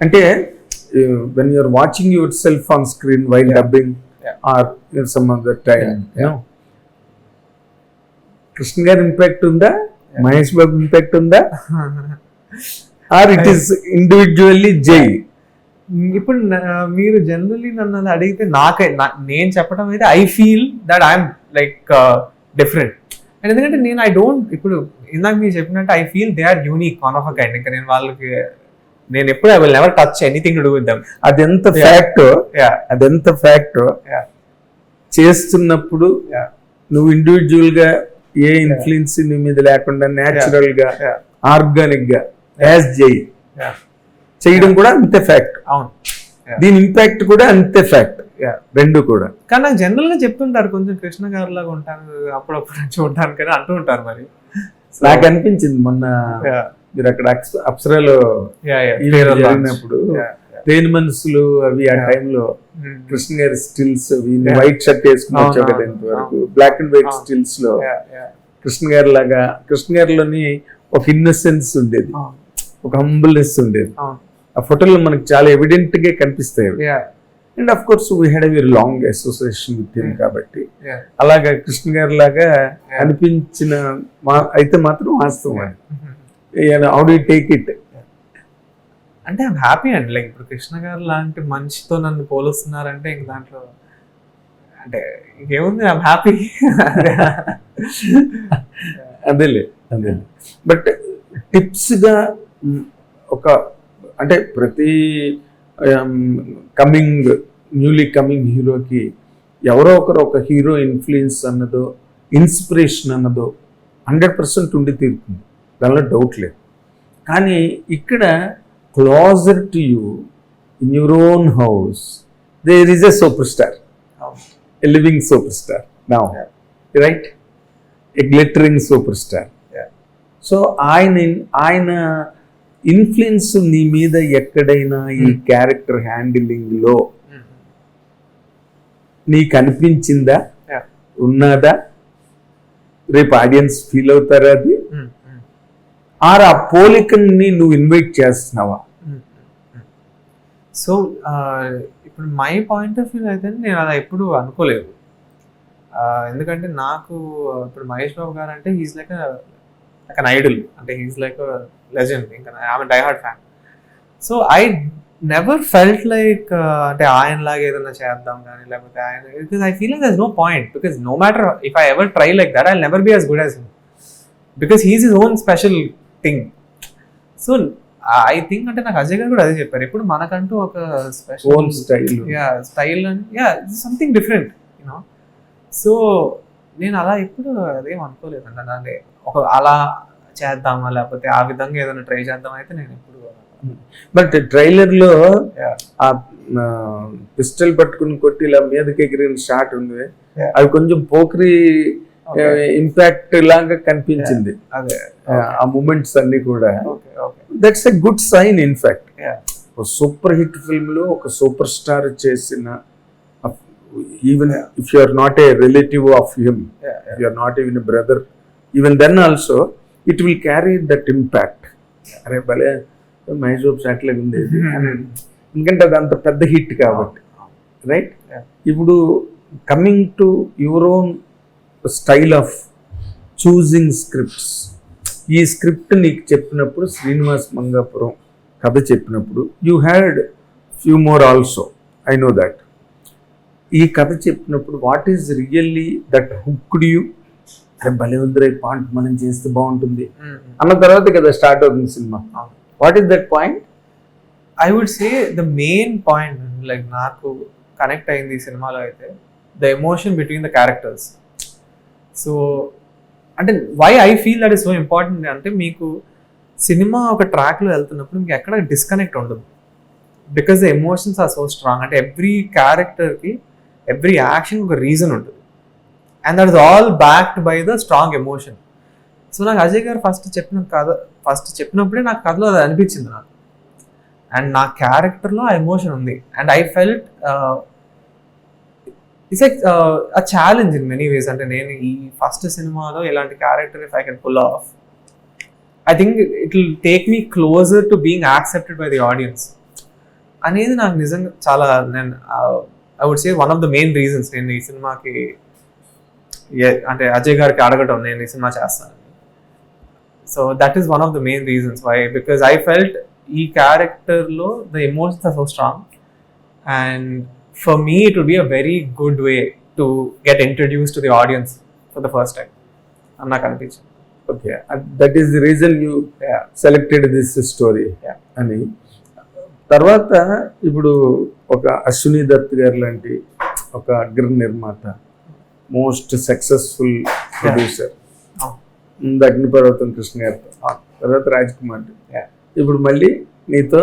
అంటే when you're watching yourself on screen while dubbing or some other time, you know, Krishna గారి impact ఉందా, Mahesh Babu impact ఉందా, are it is individually జై? ఇప్పుడు మీరు జనరల్లీ నన్ను అది అడిగితే నేను చెప్పడం అయితే I feel that I'm like different. And ఎందుకంటే ఐ డోంట్, ఇప్పుడు ఇందాక మీరు చెప్పినట్టు I feel they are unique, one of a kind. ఇంకా నేను ఎప్పుడు I will never touch anything to do with them. అదెంత ఫ్యాక్ట్ చేస్తున్నప్పుడు నువ్వు ఇండివిజువల్ గా ఏ ఇన్ఫ్లుయెన్స్ నీ మీద లేకుండా న్యాచురల్ గా ఆర్గానిక్ గా యాజ్ జై చేయడం కూడా అంతే ఫ్యాక్ట్. అవును, దీని ఇంపాక్ట్ కూడా అంతే ఫ్యాక్ట్, రెండు కూడా. కానీ నాకు జనరల్ గా చెప్తుంటారు కొంచెం కృష్ణ గారు లాగా ఉంటాను అప్పుడప్పుడు చూడటానికి అని అంటూ ఉంటారు. మరి నాకు అనిపించింది మొన్న మీరు అక్కడ అప్సరాలో జరిగినప్పుడు తేని మనసులు అవి ఆ టైంలో కృష్ణ గారి స్టిల్స్ వైట్ షర్ట్ వేసుకుని వచ్చావు కదా, ఇంతవరకు బ్లాక్ అండ్ వైట్ స్టిల్స్ లో కృష్ణ గారి లాగా, కృష్ణ గారిలోని ఒక ఇన్నోసెన్స్ ఉండేది, ఒక హంబుల్నెస్ ఉండేది. ఆ ఫోటోలో మనకు చాలా ఎవిడెంట్ గా కనిపిస్తాయి. And of course we had a very long association with him కాబట్టి అలాగా కృష్ణ గారి లాగా అనిపించిన అయితే మాత్రం వాస్తవం. How do you take it? అంటే ఐమ్ హ్యాపీ అండి. లైక్ ఇప్పుడు కృష్ణ గారు లాంటి మనిషితో నన్ను పోలుస్తున్నారంటే ఇంక దాంట్లో అంటే ఇంకేముంది, ఐమ్ హ్యాపీ. అదేలే. బట్ టిప్స్గా ఒక అంటే ప్రతి న్యూలీ కమింగ్ హీరోకి ఎవరో ఒకరు ఒక హీరో ఇన్ఫ్లుయెన్స్ అన్నదో ఇన్స్పిరేషన్ అన్నదో 100% ఉండి తీరుతుంది, దానిలో డౌట్ లేదు. కానీ ఇక్కడ closer to you in your own house there is a super star, a living super star now, right? A glittering super star. So ఆయన ఇన్ఫ్లుయెన్స్ నీ మీద ఎక్కడైనా ఈ క్యారెక్టర్ హ్యాండిలింగ్ లో నీకు అనిపించిందా, ఉన్నదా? రేపు ఆడియన్స్ ఫీల్ అవుతారా అది? ఆర్ ఆ పోలికని నువ్వు ఇన్వైట్ చేస్తున్నావా? సో ఇప్పుడు మై పాయింట్ ఆఫ్ వ్యూ అయితే నేను అలా ఎప్పుడు అనుకోలేదు. ఎందుకంటే నాకు ఇప్పుడు మహేష్ బాబు గారు అంటే హీస్ లైక్ అన్ ఐడల్, అంటే హీస్ లైక్ లెజెండ్, ఇంకా I'm die hard fan. So I never felt like అంటే ఆయన లాగా ఏదైనా చేద్దాం కానీ లేకపోతే ఆయన, because I feel like there is no point, because no matter if I ever try like that I will never be as good as him, because he's his own special thing. So I think అంటే నాకు అజయ్ గారు కూడా అదే చెప్పారు, ఇప్పుడు మనకంటూ ఒక special style and something different you know. So నేను అలా ఎప్పుడు అదేం అనుకోలేదు అండి, అంటే ఒక అలా చేద్దామా లేకపోతే ఆ విధంగా ఏదైనా ట్రై చేద్దాం అయితే నేను ఎప్పుడు. బట్ ట్రైలర్ లో ఆ పిస్టల్ పట్టుకుని కొట్టి ఇలా మీదకి ఎగిరిన షాట్ ఉంది, అది కొంచెం పోక్రీ ఇంపాక్ట్ లాగా కనిపించింది. ఆ మూమెంట్స్ అన్ని కూడా that's a good sign. In fact ఒక సూపర్ హిట్ ఫిల్మ్ లో ఒక సూపర్ స్టార్ చేసిన, even if you are not a relative of him, you are not even a brother, even then also it will carry that impact. అరే భలే మహేష్ బాబు షాట్లే ఉంది, ఎందుకంటే అది అంత పెద్ద హిట్ కాబట్టి, రైట్? ఇప్పుడు coming to your own style of choosing scripts, ఈ స్క్రిప్ట్ నీకు చెప్పినప్పుడు శ్రీనివాస్ మంగాపురం కథ చెప్పినప్పుడు you had few more also, I know that. ఈ కథ చెప్పినప్పుడు what is really that hooked you? అరే భలే ఉందిరే పాయింట్, మనం చేస్తే బాగుంటుంది అన్న తర్వాత కదా స్టార్ట్ అవుతుంది cinema. What is that point? I would say the main point like నాకు కనెక్ట్ అయింది ఈ సినిమాలో అయితే the emotion between the characters. So అంటే why I feel that is so important అంటే మీకు సినిమా ఒక ట్రాక్లో వెళ్తున్నప్పుడు మీకు ఎక్కడ డిస్కనెక్ట్ ఉండదు, because the emotions are so strong. అంటే ఎవ్రీ క్యారెక్టర్కి ఎవ్రీ యాక్షన్ ఒక రీజన్ ఉంటుంది, and that is all backed by the strong emotion. So నాకు అజయ్ గారు ఫస్ట్ చెప్పినప్పుడే నాకు కథలో అది అనిపించింది నాకు, అండ్ నా క్యారెక్టర్లో ఆ ఎమోషన్ ఉంది. And I felt it's like a challenge in many ways. అంటే నేను ఈ ఫస్ట్ సినిమాలో ఇలాంటి character if I can pull off, I think it will take me closer to being accepted by the audience. అనేది నాకు నిజంగా చాలా, నేను I would say one of the main reasons నేను ఈ సినిమాకి అంటే అజయ్ గారికి అడగటం నేను ఈ సినిమా చేస్తాను. So that is one of the main reasons why, because I felt ఈ క్యారెక్టర్లో the emotions are so strong and for me it would be a very good way to get introduce to the audience for the first time అని నాకు అనిపించింది. Okay, that is the reason you selected this story అని. తర్వాత ఇప్పుడు ఒక అశ్విని దత్ గారు లాంటి ఒక అగ్ర నిర్మాత, మోస్ట్ సక్సెస్ఫుల్ ప్రొడ్యూసర్, అగ్నిపర్వతం కృష్ణ గారితో, తర్వాత రాజ్ కుమార్, ఇప్పుడు మళ్ళీ నీతో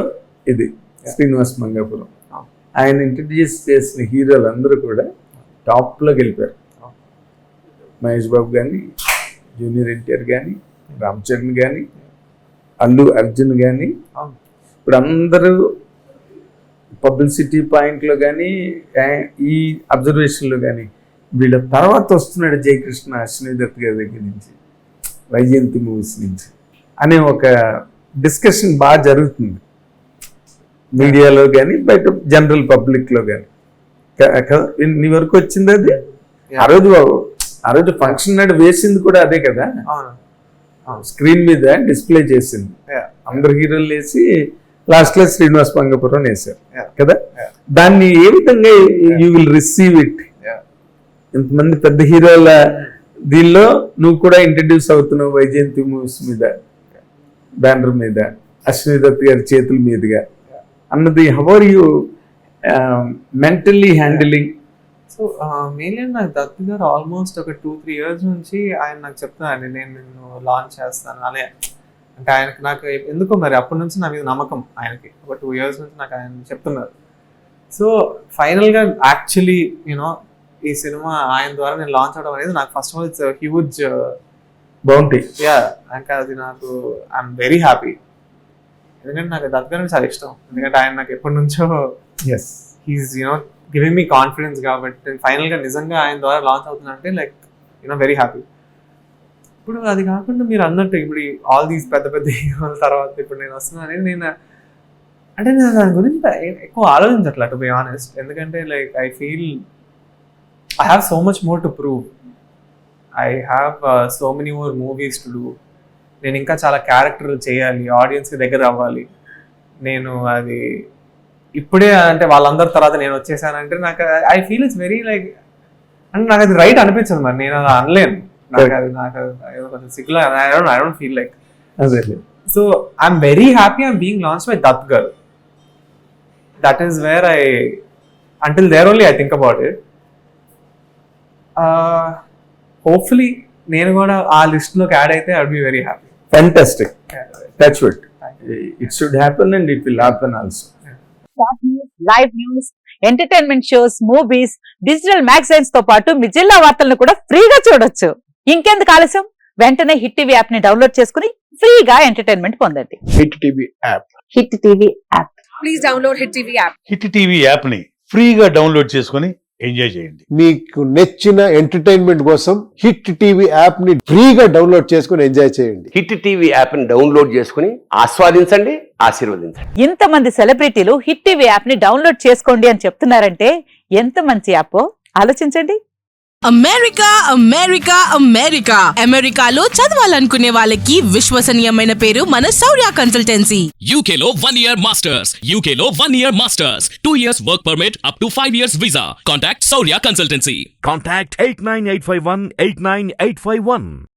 ఇది శ్రీనివాస్ మంగాపురం. ఆయన ఇంట్రడ్యూస్ చేసిన హీరోలు అందరూ కూడా టాప్లోకి వెళ్ళిపోయారు. మహేష్ బాబు కానీ, జూనియర్ ఎన్టీఆర్ కానీ, రామ్ చరణ్ కానీ, అల్లు అర్జున్ కానీ, ఇప్పుడు అందరూ పబ్లిసిటీ పాయింట్లో కానీ ఈ అబ్జర్వేషన్లో కానీ వీళ్ళ తర్వాత వస్తున్నాడు జయకృష్ణ అశ్విని దత్ గారి దగ్గర నుంచి, వైజయంతి మూవీస్ నుంచి అనే ఒక డిస్కషన్ బాగా జరుగుతుంది మీడియాలో కానీ, బయట జనరల్ పబ్లిక్లో కానీ. నీ వరకు వచ్చింది అది? ఆ రోజు ఫంక్షన్ నాడు వేసింది కూడా అదే కదా, స్క్రీన్ మీద డిస్ప్లే చేసింది. అందరు హీరోలు వేసి లాస్ట్లో శ్రీనివాస్ మంగపురం వేశారు కదా. దాన్ని ఏ విధంగా యూ విల్ రిసీవ్ ఇట్? ఇంతమంది పెద్ద హీరోల దీనిలో నువ్వు కూడా ఇంట్రడ్యూస్ అవుతున్నావు వైజయంతి మూవీస్ మీద, బ్యానర్ మీద, అశ్విని దత్ గారి చేతుల మీదుగా అన్నది. How are you mentally handling? So mainly నాకు దత్ గారు ఆల్మోస్ట్ ఒక 2-3 years నుంచి ఆయన నాకు చెప్తున్నాను, నేను నిన్ను లాంచ్ చేస్తాను అనే. అంటే ఆయనకి నాకు ఎందుకో మరి అప్పటి నుంచి నా మీద నమ్మకం ఆయనకి, ఒక 2 years నుంచి నాకు ఆయన చెప్తున్నారు. సో ఫైనల్గా యాక్చువల్లీ యూనో ఈ సినిమా ఆయన ద్వారా నేను లాంచ్ అవడం అనేది నాకు first of all it's huge bounty. ఇంకా అది నాకు ఐఎమ్ వెరీ హ్యాపీ. ఎందుకంటే నాకు దత్ గారు చాలా ఇష్టం, ఎందుకంటే ఆయన నాకు ఎప్పటి నుంచో he's you know giving me confidence. కాబట్టి ఫైనల్గా నిజంగా ఆయన ద్వారా లాంచ్ అవుతుందంటే లైక్ యూనో వెరీ హ్యాపీ. ఇప్పుడు అది కాకుండా మీరు అన్నట్టు ఇప్పుడు ఆల్ దీస్ పెద్ద పెద్ద హీరోల తర్వాత ఇప్పుడు నేను వస్తున్నాను, నేను అంటే నేను దాని గురించి ఎక్కువ ఆలోచించట్లా టు బి ఆనెస్ట్. ఎందుకంటే like I feel I have so much more to prove, I have so many more movies to do. నేను ఇంకా చాలా క్యారెక్టర్లు చేయాలి, ఆడియన్స్కి దగ్గర అవ్వాలి. నేను అది ఇప్పుడే అంటే వాళ్ళందరి తర్వాత నేను వచ్చేసానంటే నాకు I feel it's very like, అంటే నాకు అది రైట్ అనిపించదు. మరి నేను అలా అనలేను, నాకు కొంచెం సిగ్గులో I don't feel like. So I'm very happy I'm being launched by Dutt గారు. That is where I until there only I think about it. Hopefully నేను కూడా ఆ లిస్ట్లోకి యాడ్ అయితే I would be very happy. Fantastic, touch wood. It should happen and it will happen also. Live news, entertainment shows, movies, digital magazines తో పాటు మీ జిల్లా వార్తలను కూడా ఫ్రీగా చూడొచ్చు. ఇంకెందుకు ఆలస్యం, వెంటనే హిట్ టీవీ యాప్ ని డౌన్లోడ్ చేసుకుని ఫ్రీగా ఎంటర్టైన్మెంట్ పొందండి. Hit TV app, hit TV app, please download hit TV app. Hit TV app ని ఫ్రీగా డౌన్లోడ్ చేసుకుని ఎంజాయ్ చేయండి. మీకు నచ్చిన ఎంటర్టైన్మెంట్ కోసం హిట్ టీవీ యాప్ ని ఫ్రీగా డౌన్లోడ్ చేసుకుని ఎంజాయ్ చేయండి. హిట్ టీవీ యాప్ ని డౌన్లోడ్ చేసుకుని ఆస్వాదించండి, ఆశీర్వదించండి. ఇంతమంది సెలబ్రిటీలు హిట్ టీవీ యాప్ ని డౌన్లోడ్ చేసుకోండి అని చెప్తున్నారంటే ఎంత మంచి యాప్ ఆలోచించండి. అమెరికా అమెరికా అమెరికా అమెరికాలో చదవాలనుకునే వాళ్ళకి విశ్వసనీయమైన పేరు మన శౌర్య కన్సల్టెన్సీ. UK లో 1 year masters, UK లో 1 year masters, 2 years work permit up to 5 years visa. Contact Saurya Consultancy. Contact 89851 89851.